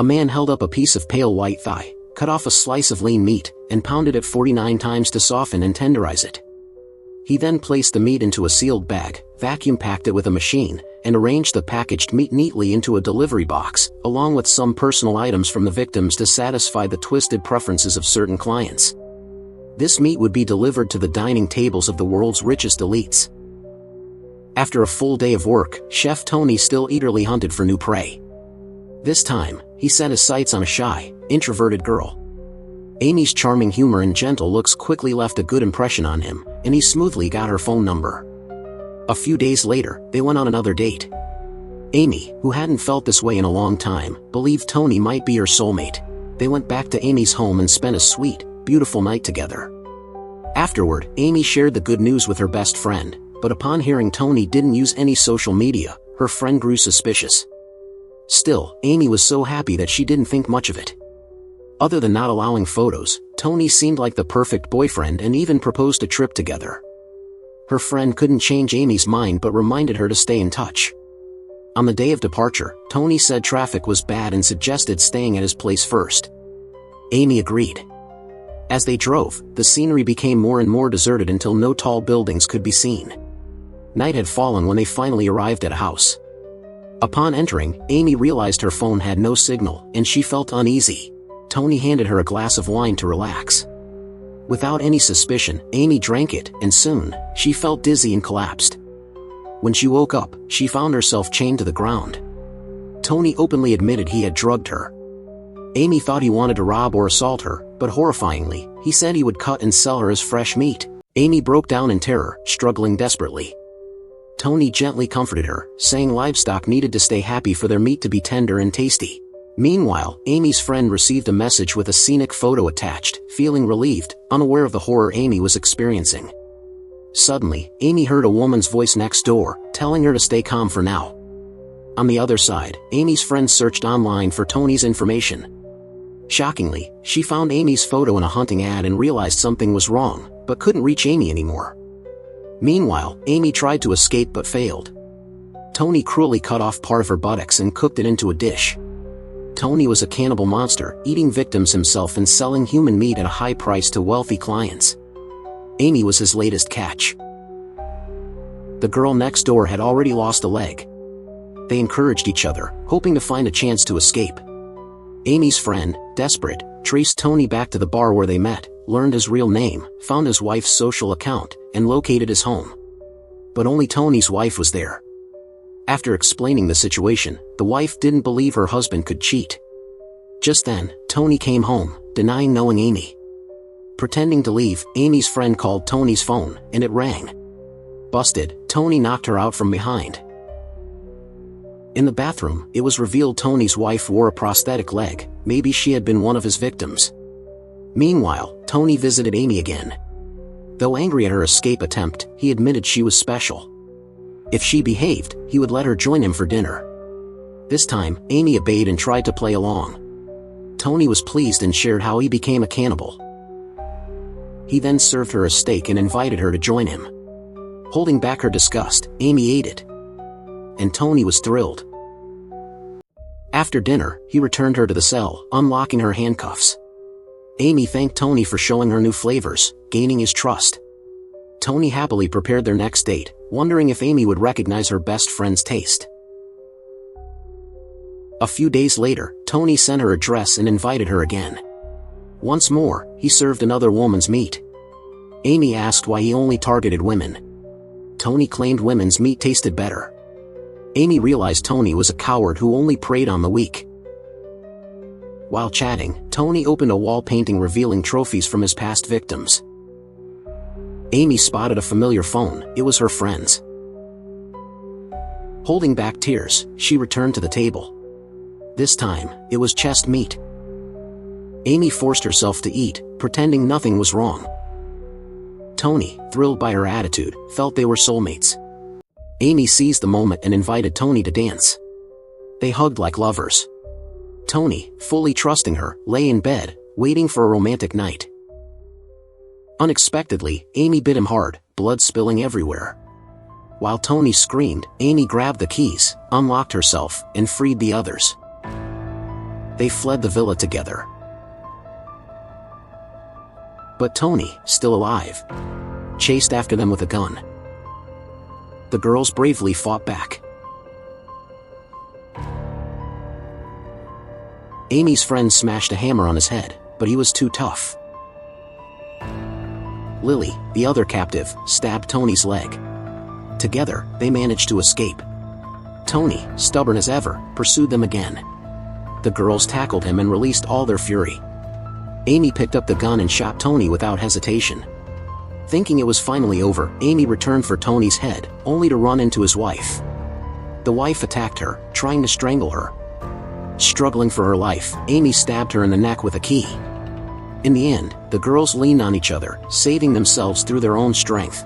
A man held up a piece of pale white thigh, cut off a slice of lean meat, and pounded it 49 times to soften and tenderize it. He then placed the meat into a sealed bag, vacuum-packed it with a machine, and arranged the packaged meat neatly into a delivery box, along with some personal items from the victims to satisfy the twisted preferences of certain clients. This meat would be delivered to the dining tables of the world's richest elites. After a full day of work, Chef Tony still eagerly hunted for new prey. This time, he set his sights on a shy, introverted girl. Amy's charming humor and gentle looks quickly left a good impression on him, and he smoothly got her phone number. A few days later, they went on another date. Amy, who hadn't felt this way in a long time, believed Tony might be her soulmate. They went back to Amy's home and spent a sweet, beautiful night together. Afterward, Amy shared the good news with her best friend, but upon hearing Tony didn't use any social media, her friend grew suspicious. Still, Amy was so happy that she didn't think much of it. Other than not allowing photos, Tony seemed like the perfect boyfriend and even proposed a trip together. Her friend couldn't change Amy's mind but reminded her to stay in touch. On the day of departure, Tony said traffic was bad and suggested staying at his place first. Amy agreed. As they drove, the scenery became more and more deserted until no tall buildings could be seen. Night had fallen when they finally arrived at a house. Upon entering, Amy realized her phone had no signal, and she felt uneasy. Tony handed her a glass of wine to relax. Without any suspicion, Amy drank it, and soon, she felt dizzy and collapsed. When she woke up, she found herself chained to the ground. Tony openly admitted he had drugged her. Amy thought he wanted to rob or assault her, but horrifyingly, he said he would cut and sell her as fresh meat. Amy broke down in terror, struggling desperately. Tony gently comforted her, saying livestock needed to stay happy for their meat to be tender and tasty. Meanwhile, Amy's friend received a message with a scenic photo attached, feeling relieved, unaware of the horror Amy was experiencing. Suddenly, Amy heard a woman's voice next door, telling her to stay calm for now. On the other side, Amy's friend searched online for Tony's information. Shockingly, she found Amy's photo in a hunting ad and realized something was wrong, but couldn't reach Amy anymore. Meanwhile, Amy tried to escape but failed. Tony cruelly cut off part of her buttocks and cooked it into a dish. Tony was a cannibal monster, eating victims himself and selling human meat at a high price to wealthy clients. Amy was his latest catch. The girl next door had already lost a leg. They encouraged each other, hoping to find a chance to escape. Amy's friend, desperate, traced Tony back to the bar where they met, learned his real name, found his wife's social account, and located his home. But only Tony's wife was there. After explaining the situation, the wife didn't believe her husband could cheat. Just then, Tony came home, denying knowing Amy. Pretending to leave, Amy's friend called Tony's phone, and it rang. Busted, Tony knocked her out from behind. In the bathroom, it was revealed Tony's wife wore a prosthetic leg. Maybe she had been one of his victims. Meanwhile, Tony visited Amy again. Though angry at her escape attempt, he admitted she was special. If she behaved, he would let her join him for dinner. This time, Amy obeyed and tried to play along. Tony was pleased and shared how he became a cannibal. He then served her a steak and invited her to join him. Holding back her disgust, Amy ate it. And Tony was thrilled. After dinner, he returned her to the cell, unlocking her handcuffs. Amy thanked Tony for showing her new flavors, gaining his trust. Tony happily prepared their next date, wondering if Amy would recognize her best friend's taste. A few days later, Tony sent her a dress and invited her again. Once more, he served another woman's meat. Amy asked why he only targeted women. Tony claimed women's meat tasted better. Amy realized Tony was a coward who only preyed on the weak. While chatting, Tony opened a wall painting revealing trophies from his past victims. Amy spotted a familiar phone. It was her friend's. Holding back tears, she returned to the table. This time, it was chest meat. Amy forced herself to eat, pretending nothing was wrong. Tony, thrilled by her attitude, felt they were soulmates. Amy seized the moment and invited Tony to dance. They hugged like lovers. Tony, fully trusting her, lay in bed, waiting for a romantic night. Unexpectedly, Amy bit him hard, blood spilling everywhere. While Tony screamed, Amy grabbed the keys, unlocked herself, and freed the others. They fled the villa together. But Tony, still alive, chased after them with a gun. The girls bravely fought back. Amy's friend smashed a hammer on his head, but he was too tough. Lily, the other captive, stabbed Tony's leg. Together, they managed to escape. Tony, stubborn as ever, pursued them again. The girls tackled him and released all their fury. Amy picked up the gun and shot Tony without hesitation. Thinking it was finally over, Amy returned for Tony's head, only to run into his wife. The wife attacked her, trying to strangle her. Struggling for her life, Amy stabbed her in the neck with a key. In the end, the girls leaned on each other, saving themselves through their own strength.